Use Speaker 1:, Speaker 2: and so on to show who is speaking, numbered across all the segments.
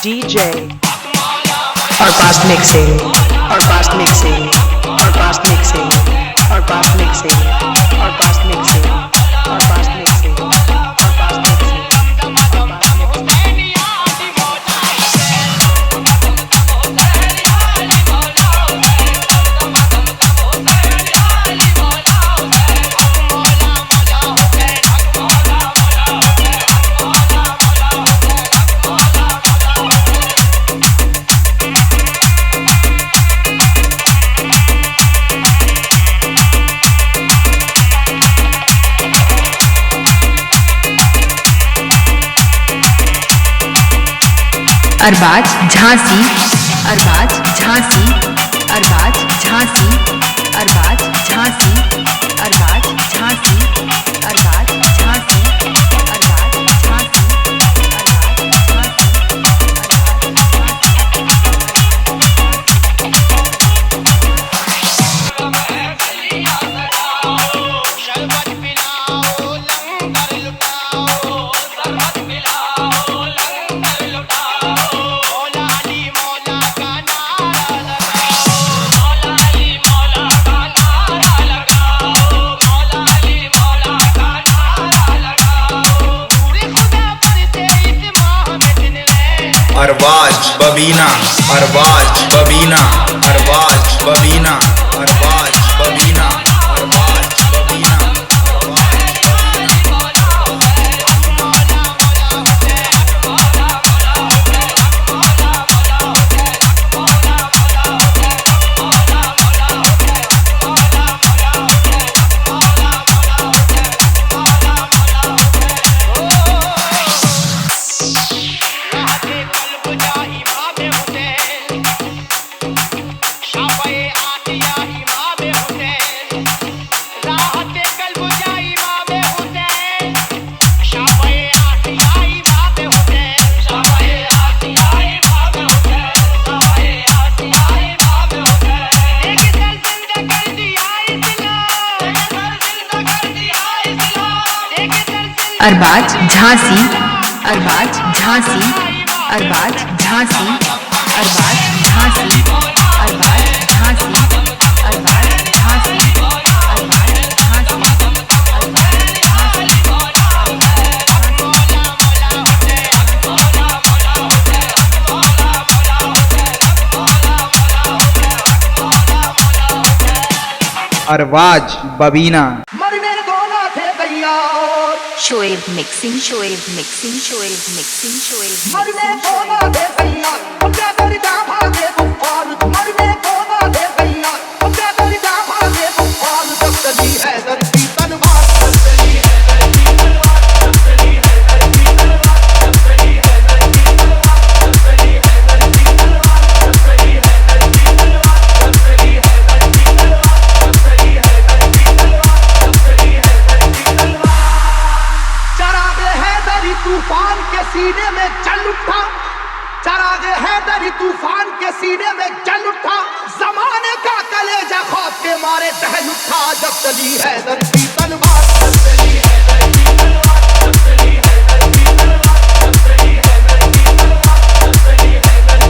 Speaker 1: DJ our past mixing, our past mixing, our past mixing, our past mixing, our past mixing, our past mixing, our past mixing.
Speaker 2: Arbaaz Jhansi, Arbaaz Jhansi, Arbaaz Jhansi, Arbaaz Jhansi, Arbaaz Jhansi, Arbaaz Jhansi, Arbaaz Jhansi,
Speaker 3: Arbaaz Babina, Arbaaz Babina, Arbaaz Babina, Arbaaz Babina, Arbaaz Babina,
Speaker 2: Arbaaz Jhansi, Arbaaz Jhansi, Arbaaz Jhansi, Arbaaz Jhansi, Arbaaz Jhansi, Arbaaz Jhansi,
Speaker 3: Arbaaz Babina.
Speaker 2: Shoaib mixing, Shoaib mixing, Shoaib mixing, Shoaib
Speaker 4: तूफान के सीने में जल उठा, चराग हैदरी तूफान के सीने में जल उठा, जमाने का कलेजा खौफ के मारे दहल उठा, जब चली हैदर की तलवार, जब चली हैदर की तलवार, जब चली हैदर की तलवार, जब चली हैदर की तलवार, जब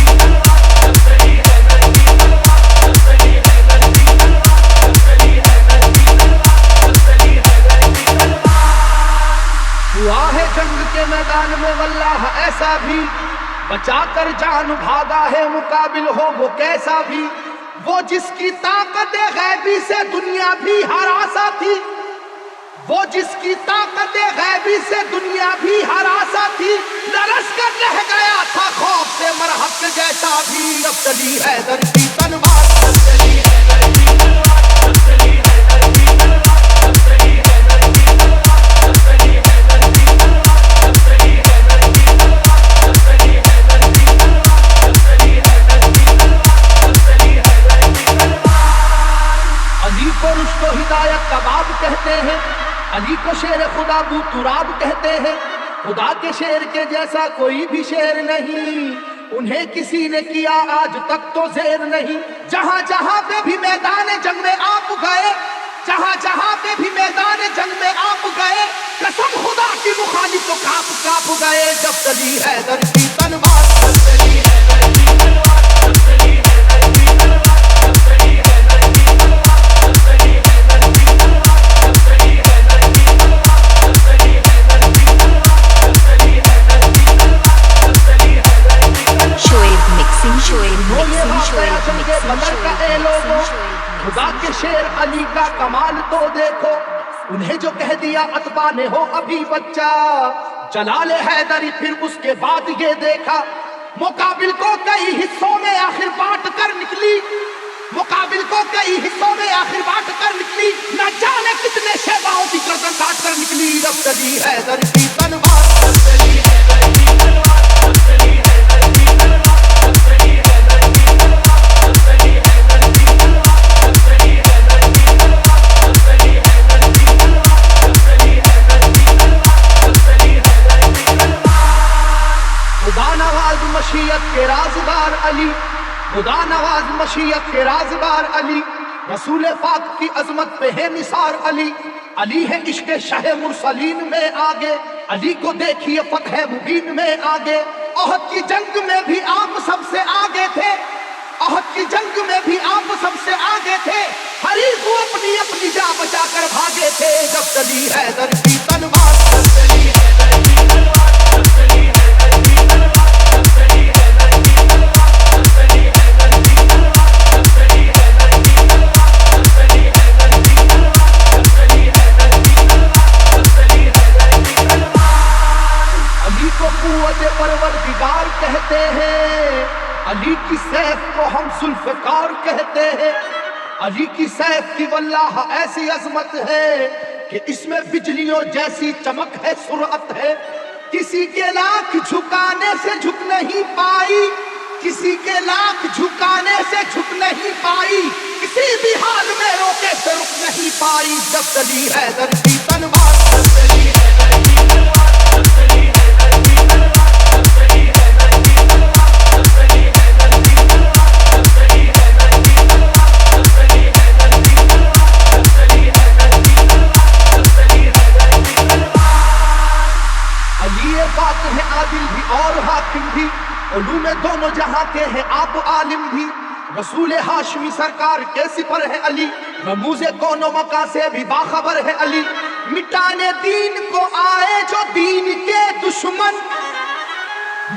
Speaker 4: चली हैदर की तलवार, जब चली हैदर की तलवार, जब चली हैदर की तलवार, जब चली हैदर की तलवार, जब चली हैदर की तलवार। हुआ है जंग के मैदान में वल्लाह ऐसा भी, बचाकर जान भागा है, मुकाबिल हो वो कैसा भी, वो जिसकी ताकत गैबी से दुनिया भी हरासा थी, वो जिसकी ताकत गैबी से दुनिया भी हरासा थी, लरस कर रह गया था खौफ से मरहक जैसा भी। अब चली हैदर की तलवार, अब चली हैदर की तलवार, अब चली हैदर की तलवार, अब चली हैदर की तलवार, अब चली हैदर की तलवार, अब चली हैदर की तलवार, अब चली हैदर की तलवार, अब चली हैदर की तलवार, अब चली हैदर की तलवार। अली को रुश्तो हिदायत का बाब कहते हैं, अली को शेर खुदा बू तुराब कहते हैं। खुदा के शेर के जैसा कोई भी शेर नहीं, उन्हें किसी ने किया आज तक तो ज़ेर नहीं। जहां जहां पे भी मैदान जंग में आप गए, जहां जहां पे भी मैदान जंग में आप गए, कसम खुदा की मुखालिफ तो कांप कांप गए। जब चली हैदर की तलवार, जब चली हैदर की तलवार, जब चली हैदर की तलवार, जब चली हैदर की तलवार, जब चली हैदर की तलवार, जब चली हैदर की तलवार, जब चली हैदर की तलवार, जब चली हैदर की तलवार, जब चली हैदर की तलवार।
Speaker 2: शोएब मिक्सिंग, शोएब
Speaker 4: वो ये
Speaker 2: मिक्सिंग,
Speaker 4: वाक़या
Speaker 2: शोएब
Speaker 4: सुन के
Speaker 2: मिक्सिंग,
Speaker 4: बदर का
Speaker 2: शोएब
Speaker 4: ए लोगों,
Speaker 2: मिक्सिंग,
Speaker 4: खुदा के शेर अली का कमाल तो देखो। उन्हें जो कह दिया अतबा ने हो अभी बच्चा, जलाल हैदरी फिर उसके बाद ये देखा, मुकाबिल को कई हिस्सों में आखिर बांट कर निकली, मुकाबिल को कई हिस्सों में आखिर बांट कर निकली, न जाने कितने शहबाओं की गर्दन काट कर निकली। जब चली हैदर की तलवार, जब चली हैदर की तलवार, जब चली हैदर की तलवार, जब चली हैदर की तलवार, जब चली हैदर की तलवार, जब चली हैदर की तलवार, जब चली हैदर की तलवार, जब चली हैदर की तलवार, जब चली हैदर की तलवार। खुदा नवाज मशीयत के राज़दार अली, खुदा नवाज मशीयत के राज़दार अली, रसूल पाक की अजमत पे है निसार अली। अली है इश्क शाह मुरसलीन में आगे, अली को देखिए फतह मुबीन में आगे। ओहद की जंग में भी आप सबसे आगे थे, ओहद की जंग में भी आप सबसे आगे थे, हरीफ को अपनी अपनी जान बचाकर भागे थे। जब चली हैदर की तलवार, जब चली हैदर की तलवार, जब चली हैदर की तलवार, जब चली हैदर की तलवार, जब चली हैदर की तलवार, जब चली हैदर की तलवार, जब चली हैदर की तलवार, जब चली हैदर की तलवार, जब चली हैदर की तलवार। अली को कुव्वत परवरदिगार कहते हैं, अली की सैफ को हम जुल्फ़कार कहते हैं। अली की सैफ की वल्लाह ऐसी अजमत है कि इसमें बिजलियों जैसी चमक है, सुरअत है। किसी के लाख झुकाने से झुक नहीं पाई, किसी के लाख झुकाने से झुक नहीं पाई, किसी भी हाल में रोके से रुक नहीं पाई। जब चली हैदर की तलवार, जब चली हैदर की तलवार, जब चली हैदर की तलवार, जब चली हैदर की तलवार, जब चली हैदर की तलवार, जब चली हैदर की तलवार, जब चली हैदर की तलवार, जब चली हैदर की तलवार, जब चली हैदर की तलवार। अली ये बात है आदिल भी और हाकिम भी, उलूम में दोनों जहां के हैं आप आलिम भी। रसूल हाशमी सरकार के सिपर है अली, रमूज़े कौनो मका से भी बाखबर है अली। मिटाने दीन को आए जो दीन के दुश्मन,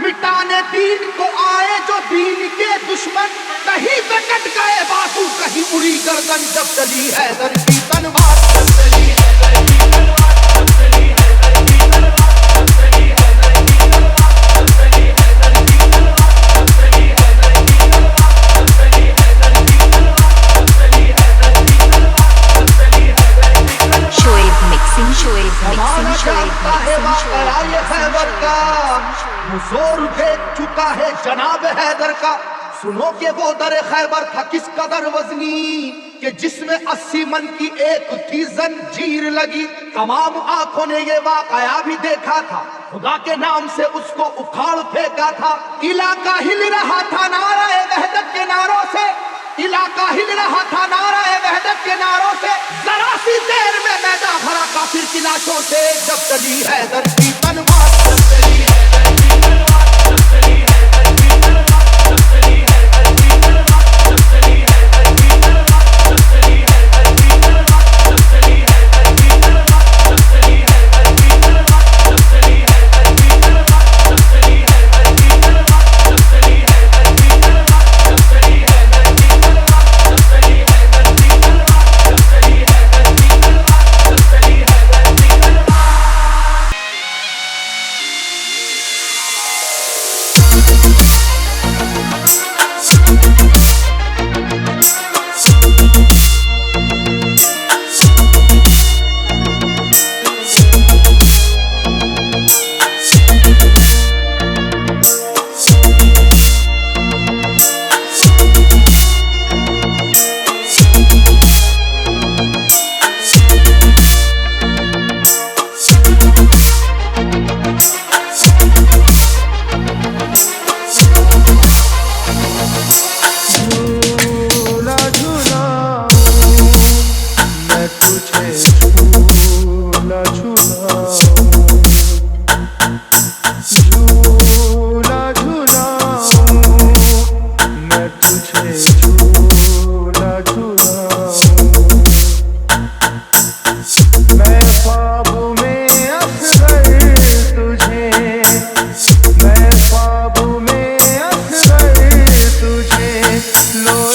Speaker 4: मिटाने दीन को आए जो दीन के दुश्मन, कहीं पे कट गए बाजू कहीं उड़ी गर्दन। जब चली हैदर की तलवार, जब चली हैदर की तलवार, जब चली हैदर की तलवार, जब चली हैदर की तलवार, जब चली हैदर की तलवार, जब चली हैदर की तलवार, जब चली हैदर की तलवार, जब चली हैदर की तलवार, जब चली हैदर की तलवार।
Speaker 2: शोएब मिक्सिंग, शोएब मिक्सिंग,
Speaker 4: ज़माना
Speaker 2: शोएब
Speaker 4: जानता है
Speaker 2: मिक्सिंग,
Speaker 4: वाक़या ये खैबर का,
Speaker 2: शोएब
Speaker 4: वो जोर देख चुका है जनाब हैदर का। सुनो कि वो दर खैबर था किस कदर वजनी, कि जिसमें 80 मन की एक थी जंजीर लगी। तमाम आंखों ने ये वाक़या भी देखा था, खुदा के नाम से उसको उखाड़ फेंका था। इलाका हिल रहा था नाराए वहदत के नारों से, इलाका हिल रहा था नाराए वहदत के नारों से। जरा सी देर में मैदान भरा काफिर की लाशों से। जब चली हैदर की तलवार, जब चली हैदर की तलवार, जब चली हैदर की तलवार, जब चली हैदर की तलवार, जब चली हैदर की तलवार, जब चली हैदर की तलवार, जब चली हैदर की तलवार, जब चली हैदर की तलवार, जब चली हैदर की तलवार, जब चली हैदर की तलवार,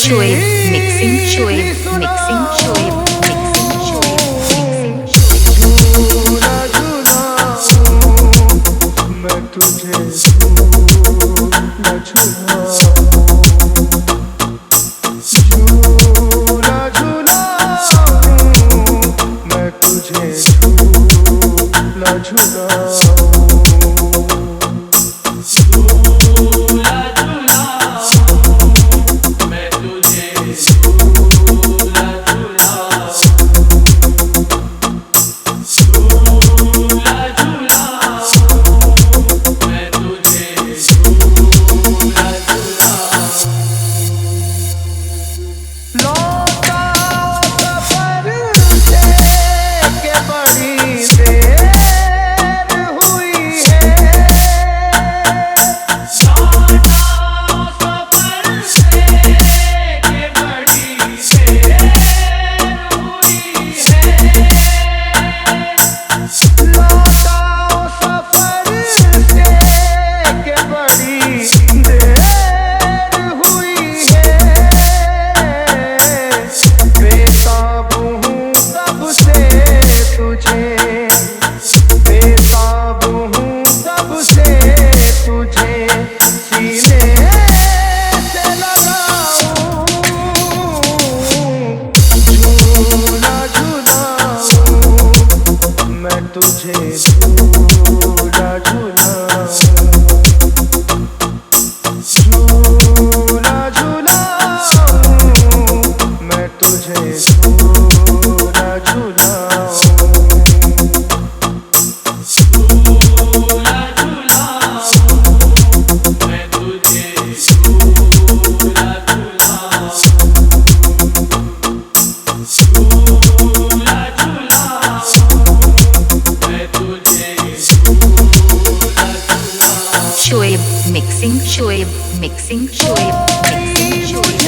Speaker 2: Shoaib mixing, Shoaib mixing, Shoaib mixing, Shoaib mixing,
Speaker 4: झूला झूलाऊं मैं तुझे, झूला झूलाऊं, झूला झूलाऊं मैं तुझे, झूला झूलाऊं।
Speaker 2: Shoaib mixing, Shoaib mixing, Shoaib mixing, Shoaib mixing.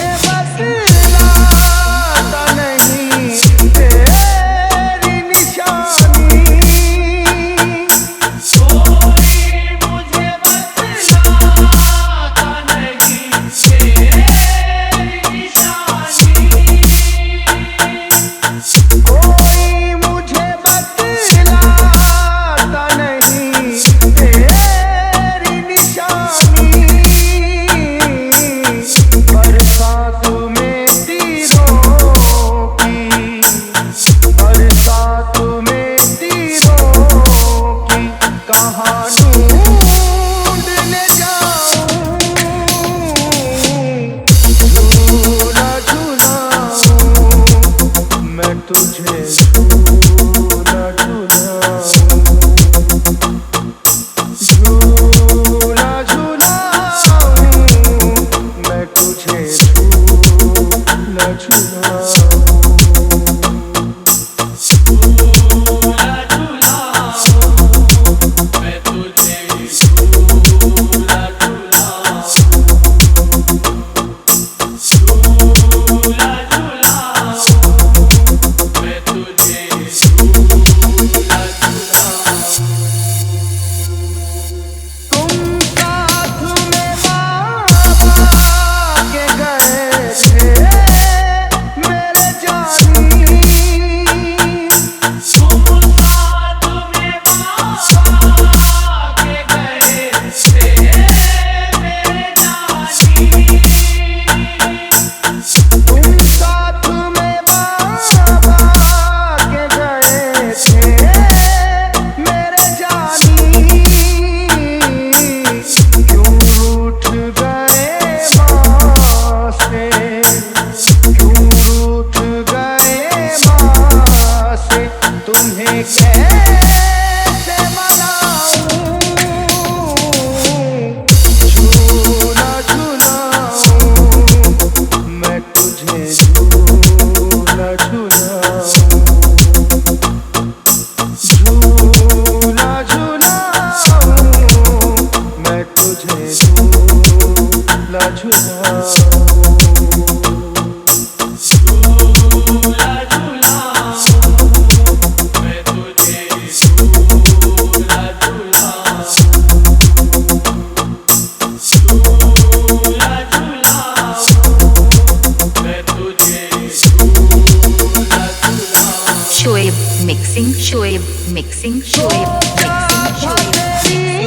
Speaker 2: mixing Shoaib, mixing Shoaib, mixing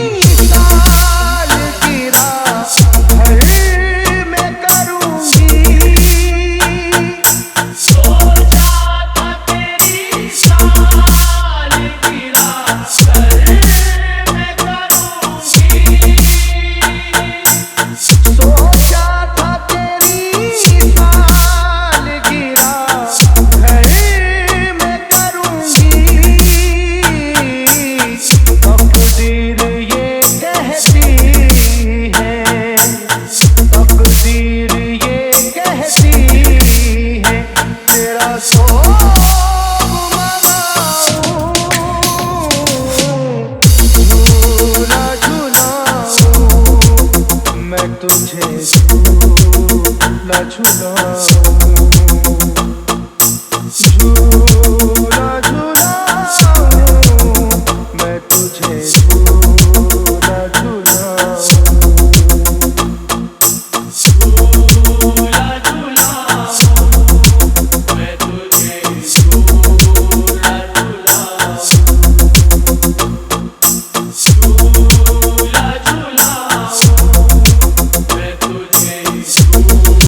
Speaker 5: तुझे झूला झूलाऊं